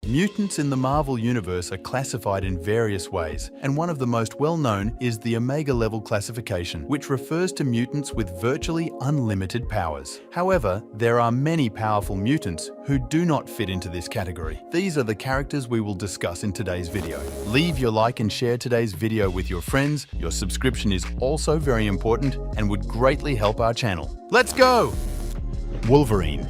Mutants in the Marvel Universe are classified in various ways, and one of the most well-known is the Omega level classification, which refers to mutants with virtually unlimited powers. However, there are many powerful mutants who do not fit into this category. These are the characters we will discuss in today's video. Leave your like and share today's video with your friends. Your subscription is also very important and would greatly help our channel. Let's go! Wolverine.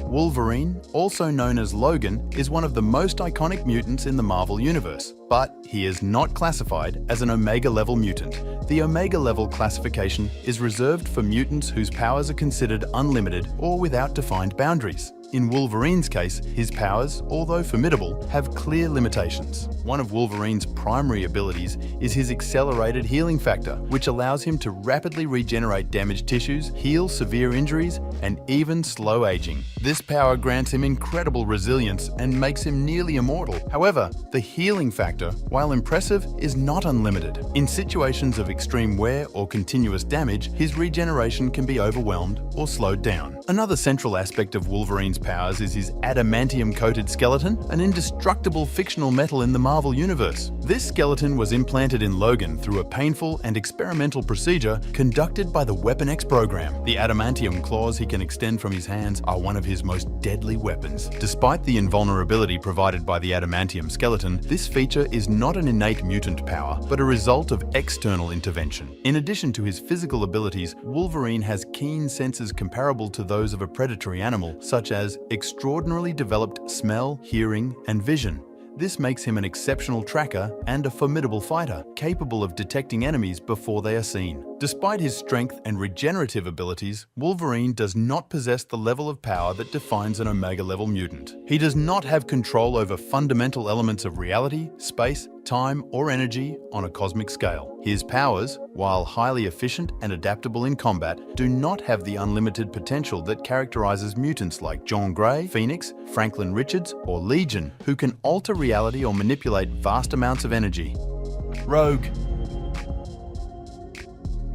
Wolverine, also known as Logan, is one of the most iconic mutants in the Marvel Universe, but he is not classified as an Omega level mutant. The Omega level classification is reserved for mutants whose powers are considered unlimited or without defined boundaries. In Wolverine's case, his powers, although formidable, have clear limitations. One of Wolverine's primary abilities is his accelerated healing factor, which allows him to rapidly regenerate damaged tissues, heal severe injuries, and even slow aging. This power grants him incredible resilience and makes him nearly immortal. However, the healing factor, while impressive, is not unlimited. In situations of extreme wear or continuous damage, his regeneration can be overwhelmed or slowed down. Another central aspect of Wolverine's powers is his adamantium-coated skeleton, an indestructible fictional metal in the Marvel Universe. This skeleton was implanted in Logan through a painful and experimental procedure conducted by the Weapon X program. The adamantium claws he can extend from his hands are one of his most deadly weapons. Despite the invulnerability provided by the adamantium skeleton, this feature is not an innate mutant power, but a result of external intervention. In addition to his physical abilities, Wolverine has keen senses comparable to those of a predatory animal, such as extraordinarily developed smell, hearing, and vision. This makes him an exceptional tracker and a formidable fighter, capable of detecting enemies before they are seen. Despite his strength and regenerative abilities, Wolverine does not possess the level of power that defines an Omega-level mutant. He does not have control over fundamental elements of reality, space, time, or energy on a cosmic scale. His powers, while highly efficient and adaptable in combat, do not have the unlimited potential that characterizes mutants like Jean Grey, Phoenix, Franklin Richards, or Legion, who can alter reality or manipulate vast amounts of energy. Rogue.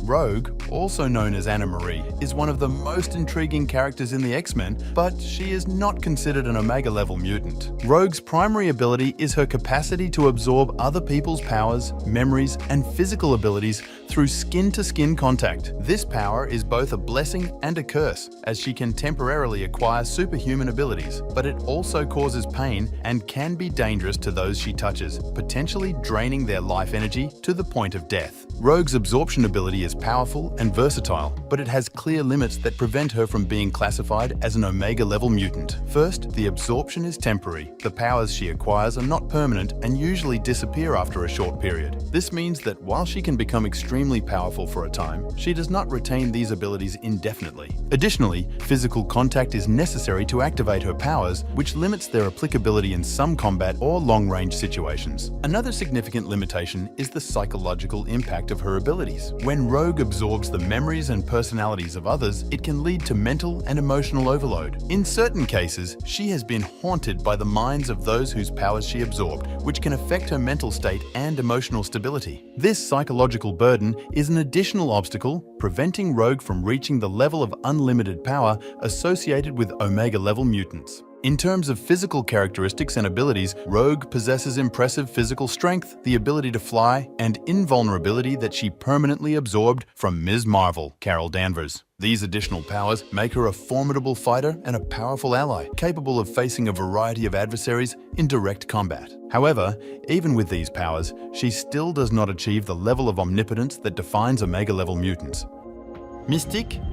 Rogue, also known as Anna Marie, is one of the most intriguing characters in the X-Men, but she is not considered an Omega-level mutant. Rogue's primary ability is her capacity to absorb other people's powers, memories, and physical abilities through skin-to-skin contact. This power is both a blessing and a curse, as she can temporarily acquire superhuman abilities, but it also causes pain and can be dangerous to those she touches, potentially draining their life energy to the point of death. Rogue's absorption ability is powerful and versatile, but it has clear limits that prevent her from being classified as an Omega-level mutant. First, the absorption is temporary. The powers she acquires are not permanent and usually disappear after a short period. This means that while she can become extremely powerful for a time, she does not retain these abilities indefinitely. Additionally, physical contact is necessary to activate her powers, which limits their applicability in some combat or long-range situations. Another significant limitation is the psychological impact of her abilities. When Rogue absorbs the memories and personalities of others, it can lead to mental and emotional overload. In certain cases, she has been haunted by the minds of those whose powers she absorbed, which can affect her mental state and emotional stability. This psychological burden is an additional obstacle, preventing Rogue from reaching the level of unlimited power associated with Omega-level mutants. In terms of physical characteristics and abilities, Rogue possesses impressive physical strength, the ability to fly, and invulnerability that she permanently absorbed from Ms. Marvel, Carol Danvers. These additional powers make her a formidable fighter and a powerful ally, capable of facing a variety of adversaries in direct combat. However, even with these powers, she still does not achieve the level of omnipotence that defines Omega-level mutants. Mystique.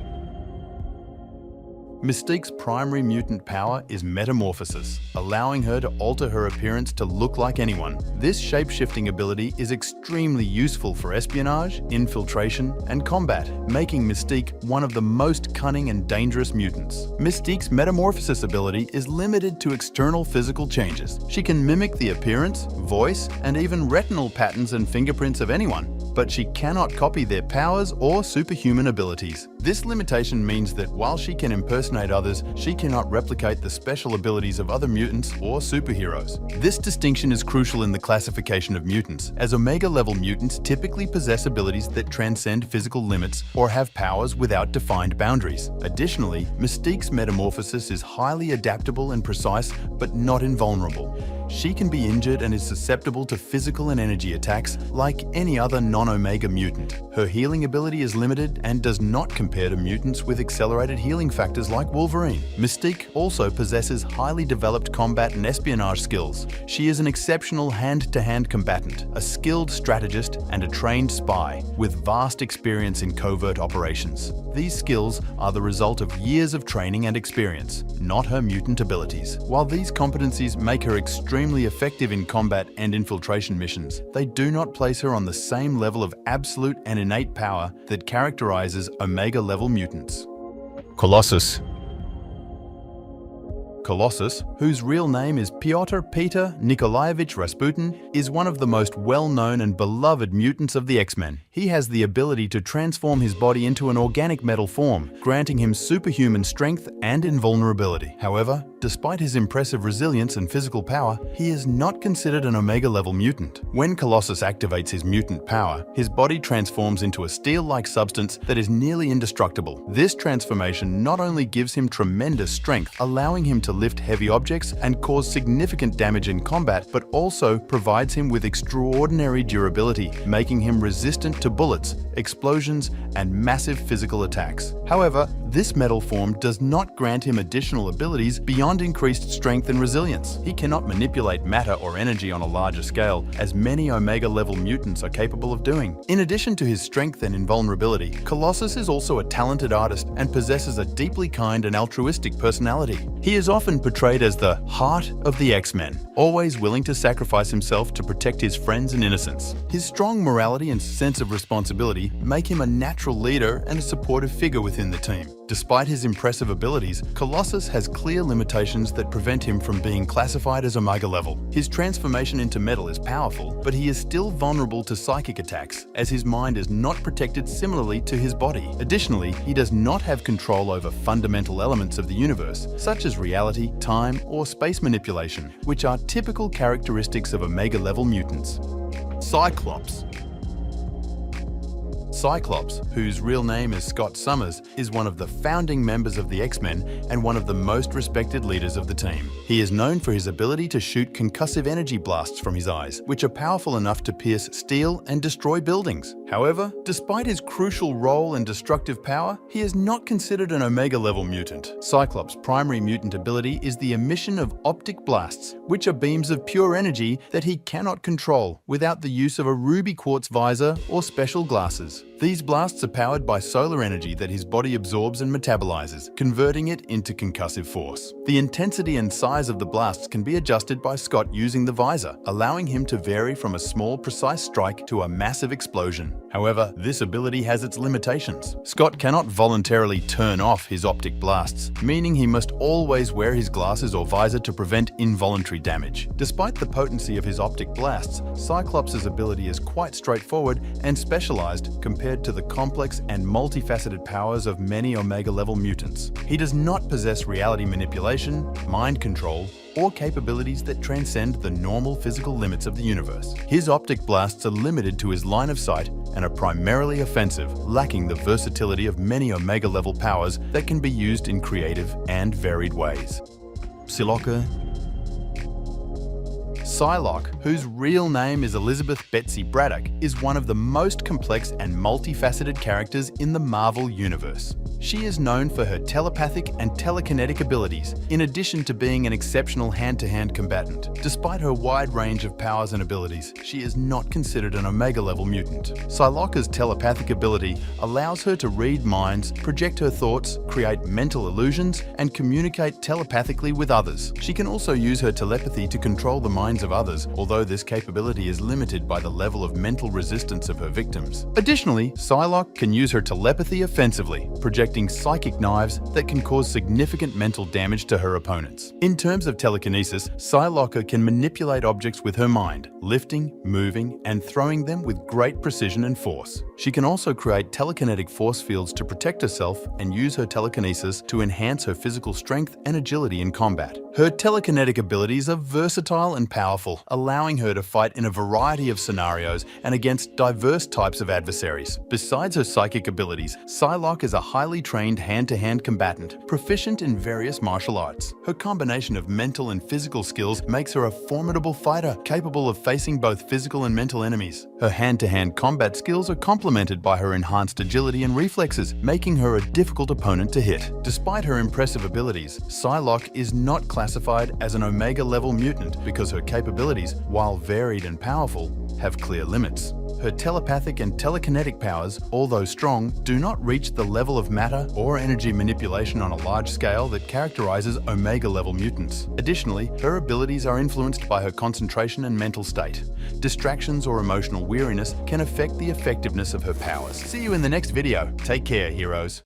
Mystique's primary mutant power is metamorphosis, allowing her to alter her appearance to look like anyone. This shape-shifting ability is extremely useful for espionage, infiltration, and combat, making Mystique one of the most cunning and dangerous mutants. Mystique's metamorphosis ability is limited to external physical changes. She can mimic the appearance, voice, and even retinal patterns and fingerprints of anyone, but she cannot copy their powers or superhuman abilities. This limitation means that while she can impersonate others, she cannot replicate the special abilities of other mutants or superheroes. This distinction is crucial in the classification of mutants, as Omega-level mutants typically possess abilities that transcend physical limits or have powers without defined boundaries. Additionally, Mystique's metamorphosis is highly adaptable and precise, but not invulnerable. She can be injured and is susceptible to physical and energy attacks like any other non-Omega mutant. Her healing ability is limited and does not compare to mutants with accelerated healing factors like Wolverine. Mystique also possesses highly developed combat and espionage skills. She is an exceptional hand-to-hand combatant, a skilled strategist, and a trained spy with vast experience in covert operations. These skills are the result of years of training and experience, not her mutant abilities. While these competencies make her extremely effective in combat and infiltration missions, they do not place her on the same level of absolute and innate power that characterizes Omega-level mutants. Colossus. Colossus, whose real name is Pyotr Peter Nikolaevich Rasputin, is one of the most well-known and beloved mutants of the X-Men. He has the ability to transform his body into an organic metal form, granting him superhuman strength and invulnerability. However, despite his impressive resilience and physical power, he is not considered an Omega-level mutant. When Colossus activates his mutant power, his body transforms into a steel-like substance that is nearly indestructible. This transformation not only gives him tremendous strength, allowing him to lift heavy objects and cause significant damage in combat, but also provides him with extraordinary durability, making him resistant to bullets, explosions, and massive physical attacks. However, this metal form does not grant him additional abilities beyond increased strength and resilience. He cannot manipulate matter or energy on a larger scale, as many Omega-level mutants are capable of doing. In addition to his strength and invulnerability, Colossus is also a talented artist and possesses a deeply kind and altruistic personality. He is often portrayed as the heart of the X-Men, always willing to sacrifice himself to protect his friends and innocence. His strong morality and sense of responsibility make him a natural leader and a supportive figure within the team. Despite his impressive abilities, Colossus has clear limitations that prevent him from being classified as Omega level. His transformation into metal is powerful, but he is still vulnerable to psychic attacks, as his mind is not protected similarly to his body. Additionally, he does not have control over fundamental elements of the universe, such as reality, time, or space manipulation, which are typical characteristics of Omega level mutants. Cyclops. Cyclops, whose real name is Scott Summers, is one of the founding members of the X-Men and one of the most respected leaders of the team. He is known for his ability to shoot concussive energy blasts from his eyes, which are powerful enough to pierce steel and destroy buildings. However, despite his crucial role and destructive power, he is not considered an Omega-level mutant. Cyclops' primary mutant ability is the emission of optic blasts, which are beams of pure energy that he cannot control without the use of a ruby quartz visor or special glasses. These blasts are powered by solar energy that his body absorbs and metabolizes, converting it into concussive force. The intensity and size of the blasts can be adjusted by Scott using the visor, allowing him to vary from a small, precise strike to a massive explosion. However, this ability has its limitations. Scott cannot voluntarily turn off his optic blasts, meaning he must always wear his glasses or visor to prevent involuntary damage. Despite the potency of his optic blasts, Cyclops' ability is quite straightforward and specialized compared to the complex and multifaceted powers of many Omega-level mutants. He does not possess reality manipulation, mind control, or capabilities that transcend the normal physical limits of the universe. His optic blasts are limited to his line of sight and are primarily offensive, lacking the versatility of many Omega-level powers that can be used in creative and varied ways. Psylock. Psylock, whose real name is Elizabeth Betsy Braddock, is one of the most complex and multifaceted characters in the Marvel Universe. She is known for her telepathic and telekinetic abilities, in addition to being an exceptional hand-to-hand combatant. Despite her wide range of powers and abilities, she is not considered an Omega-level mutant. Psylock's telepathic ability allows her to read minds, project her thoughts, create mental illusions, and communicate telepathically with others. She can also use her telepathy to control the minds of others, although this capability is limited by the level of mental resistance of her victims. Additionally, Psylock can use her telepathy offensively, projecting directing psychic knives that can cause significant mental damage to her opponents. In terms of telekinesis, Psylock can manipulate objects with her mind, lifting, moving, and throwing them with great precision and force. She can also create telekinetic force fields to protect herself and use her telekinesis to enhance her physical strength and agility in combat. Her telekinetic abilities are versatile and powerful, allowing her to fight in a variety of scenarios and against diverse types of adversaries. Besides her psychic abilities, Psylock is a highly trained hand-to-hand combatant, proficient in various martial arts. Her combination of mental and physical skills makes her a formidable fighter, capable of facing both physical and mental enemies. Her hand-to-hand combat skills are complemented by her enhanced agility and reflexes, making her a difficult opponent to hit. Despite her impressive abilities, Psylock is not classified as an Omega-level mutant because her capabilities, while varied and powerful, have clear limits. Her telepathic and telekinetic powers, although strong, do not reach the level of matter or energy manipulation on a large scale that characterizes Omega-level mutants. Additionally, her abilities are influenced by her concentration and mental state. Distractions or emotional weariness can affect the effectiveness of her powers. See you in the next video. Take care, heroes.